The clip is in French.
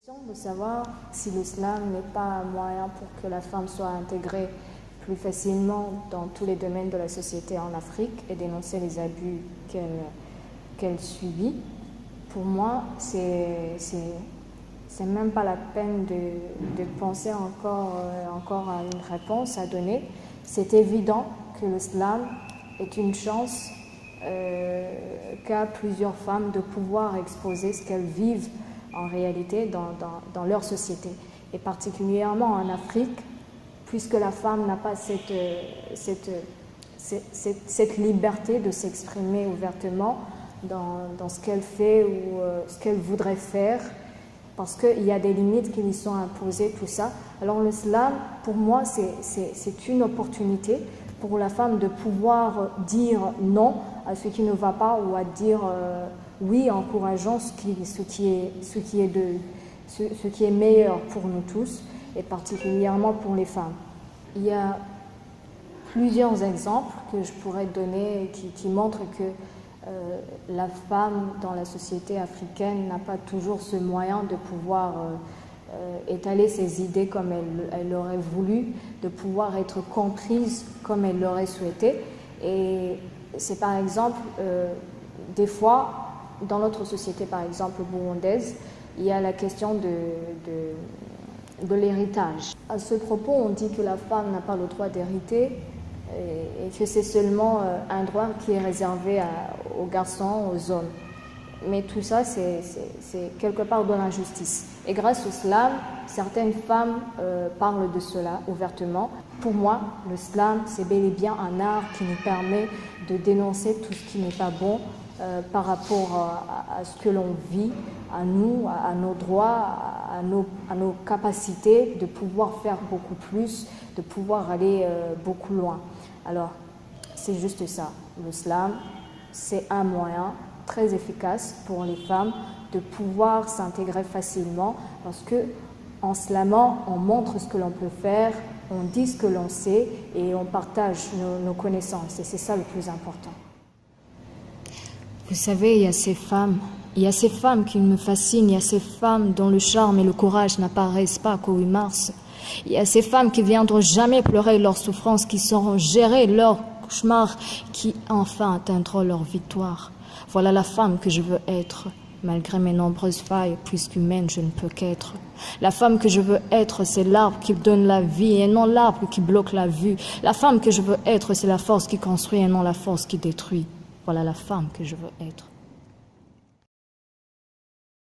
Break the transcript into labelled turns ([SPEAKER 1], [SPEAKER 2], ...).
[SPEAKER 1] De savoir si l'islam n'est pas un moyen pour que la femme soit intégrée plus facilement dans tous les domaines de la société en Afrique et dénoncer les abus qu'elle subit. Pour moi, c'est même pas la peine de penser encore à une réponse à donner. C'est évident que l'islam est une chance qu'a plusieurs femmes de pouvoir exposer ce qu'elles vivent en réalité dans leur société. Et particulièrement en Afrique, puisque la femme n'a pas cette liberté de s'exprimer ouvertement dans ce qu'elle fait ou ce qu'elle voudrait faire, parce qu'il y a des limites qui lui sont imposées, tout ça. Alors l'islam, pour moi, c'est une opportunité pour la femme de pouvoir dire non à ce qui ne va pas ou à dire oui, encourageant ce qui est meilleur pour nous tous et particulièrement pour les femmes. Il y a plusieurs exemples que je pourrais donner qui montrent que la femme dans la société africaine n'a pas toujours ce moyen de pouvoir étaler ses idées comme elle aurait voulu, de pouvoir être comprise comme elle l'aurait souhaité. Et c'est par exemple, des fois, dans notre société, par exemple burundaise, il y a la question de l'héritage. À ce propos, on dit que la femme n'a pas le droit d'hériter et que c'est seulement un droit qui est réservé aux garçons, aux hommes. Mais tout ça, c'est quelque part de l'injustice. Et grâce au slam, certaines femmes parlent de cela ouvertement. Pour moi, le slam, c'est bel et bien un art qui nous permet de dénoncer tout ce qui n'est pas bon par rapport à ce que l'on vit, à nous, à nos droits, à nos capacités de pouvoir faire beaucoup plus, de pouvoir aller beaucoup loin. Alors, c'est juste ça. Le slam, c'est un moyen très efficace pour les femmes de pouvoir s'intégrer facilement parce que en slamant, on montre ce que l'on peut faire, on dit ce que l'on sait et on partage nos connaissances et c'est ça le plus important. Vous savez, il y a ces femmes qui me fascinent, il y a ces femmes dont le charme et le courage n'apparaissent pas qu'au 8 mars. Il y a ces femmes qui viendront jamais pleurer leurs souffrances, qui sauront gérer leurs cauchemars, qui enfin atteindront leur victoire. Voilà la femme que je veux être, malgré mes nombreuses failles, puisqu'humaine je ne peux qu'être. La femme que je veux être, c'est l'arbre qui donne la vie et non l'arbre qui bloque la vue. La femme que je veux être, c'est la force qui construit et non la force qui détruit. Voilà la femme que je veux être.